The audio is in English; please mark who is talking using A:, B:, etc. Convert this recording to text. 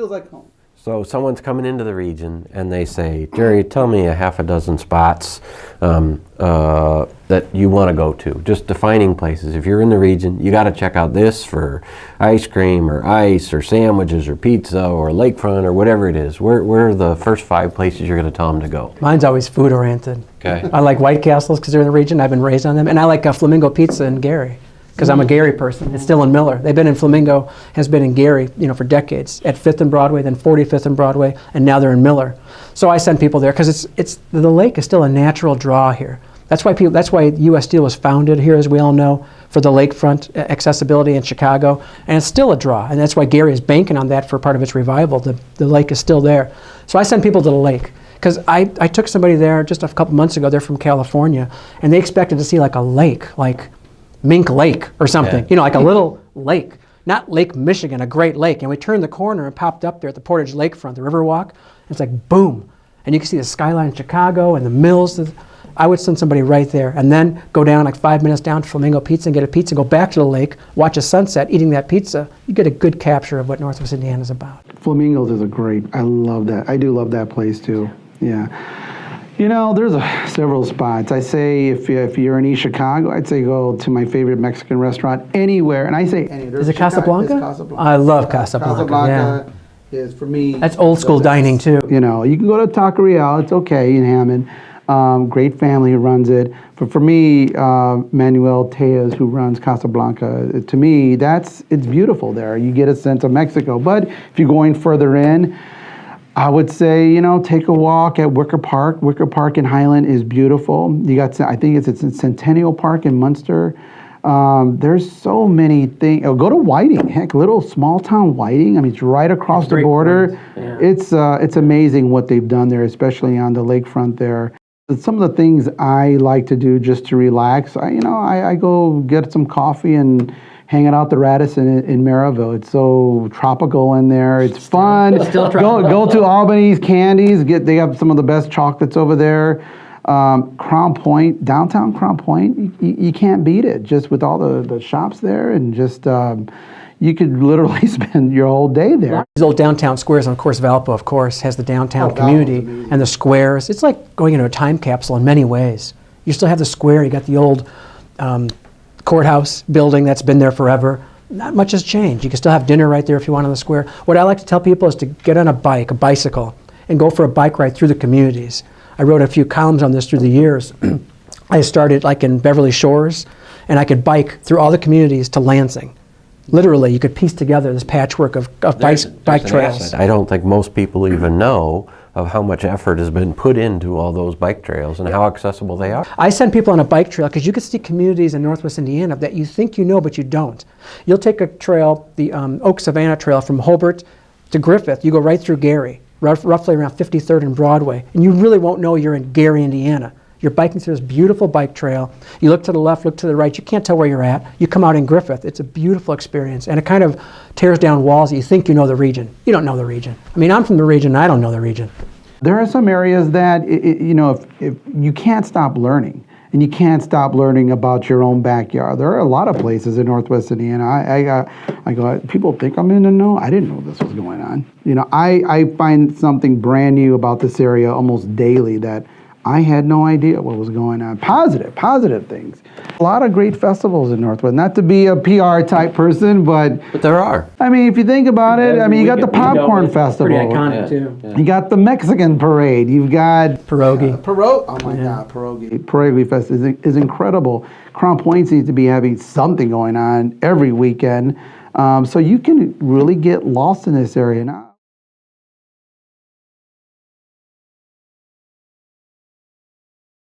A: feels like home.
B: So someone's coming into the region and they say, Jerry, tell me a half a dozen spots that you want to go to. Just defining places. If you're in the region, you got to check out this for ice cream or ice or sandwiches or pizza or lakefront or whatever it is. Where are the first 5 places you're going to tell them to go?
C: Mine's always food oriented.
B: Okay.
C: I like White Castles because they're in the region. I've been raised on them. And I like Flamingo Pizza in Gary, because I'm a Gary person. It's still in Miller. They've been in Flamingo, has been in Gary, for decades. At 5th and Broadway, then 45th and Broadway, and now they're in Miller. So I send people there because it's the lake is still a natural draw here. That's why U.S. Steel was founded here, as we all know, for the lakefront accessibility in Chicago, and it's still a draw. And that's why Gary is banking on that for part of its revival. The lake is still there. So I send people to the lake. Because I took somebody there just a couple months ago. They're from California, and they expected to see like a lake, like Mink Lake or something, like a little lake, not Lake Michigan, a great lake. And we turned the corner and popped up there at the Portage Lakefront, the Riverwalk, and it's like boom. And you can see the skyline in Chicago and the mills. I would send somebody right there and then go down like 5 minutes down to Flamingo Pizza and get a pizza, go back to the lake, watch a sunset, eating that pizza. You get a good capture of what Northwest Indiana is about.
A: Flamingos is I love that. I do love that place too. Yeah. There's several spots. I say if you're in East Chicago, I'd say go to my favorite Mexican restaurant anywhere. And I say anywhere.
C: Is it Casablanca?
A: Casablanca?
C: I love Casablanca.
A: Casablanca is for me.
C: That's old school dining too.
A: You can go to Taco Real. It's okay in Hammond. Great family who runs it. For me, Manuel Tejas, who runs Casablanca, to me, it's beautiful there. You get a sense of Mexico. But if you're going further in, I would say, take a walk at Wicker Park. Wicker Park in Highland is beautiful. You got, I think it's Centennial Park in Munster. There's so many things. Go to Whiting. Heck, little small town Whiting. I mean, it's right across the border. Yeah. It's amazing what they've done there, especially on the lakefront there. Some of the things I like to do just to relax, I go get some coffee and hang out the Radisson in Maryville. It's so tropical in there. It's fun. Go to Albany's Candies. They have some of the best chocolates over there. Crown Point, downtown Crown Point, you can't beat it. Just with all the shops there, and just you could literally spend your whole day there.
C: These old downtown squares, and of course Valpo, of course, has the downtown community and the squares. It's like going into a time capsule in many ways. You still have the square. You got the old courthouse building that's been there forever. Not much has changed. You can still have dinner right there if you want on the square. What I like to tell people is to get on a bicycle, and go for a bike ride through the communities. I wrote a few columns on this through the years. I started like in Beverly Shores, and I could bike through all the communities to Lansing. Literally, you could piece together this patchwork of bike trails.
B: I don't think most people even know of how much effort has been put into all those bike trails and how accessible they are.
C: I send people on a bike trail because you can see communities in Northwest Indiana that you think you know, but you don't. You'll take a trail, the Oak Savannah Trail from Hobart to Griffith. You go right through Gary, roughly around 53rd and Broadway, and you really won't know you're in Gary, Indiana. You're biking through this beautiful bike trail. You look to the left, look to the right. You can't tell where you're at. You come out in Griffith. It's a beautiful experience, and it kind of tears down walls that you think you know the region. You don't know the region. I mean, I'm from the region, and I don't know the region.
A: There are some areas that, if you can't stop learning, and you can't stop learning about your own backyard. There are a lot of places in Northwest Indiana. I go, people think I'm in the know. I didn't know this was going on. I find something brand new about this area almost daily that I had no idea what was going on. Positive things. A lot of great festivals in Northwest. Not to be a PR type person, but
B: there are.
A: I mean, if you think about it, you got the Popcorn Festival.
C: Pretty iconic too.
A: Yeah. You got the Mexican Parade. You've got
C: pierogi.
A: Oh my God, pierogi. Pierogi Fest is incredible. Crown Point seems to be having something going on every weekend, so you can really get lost in this area now.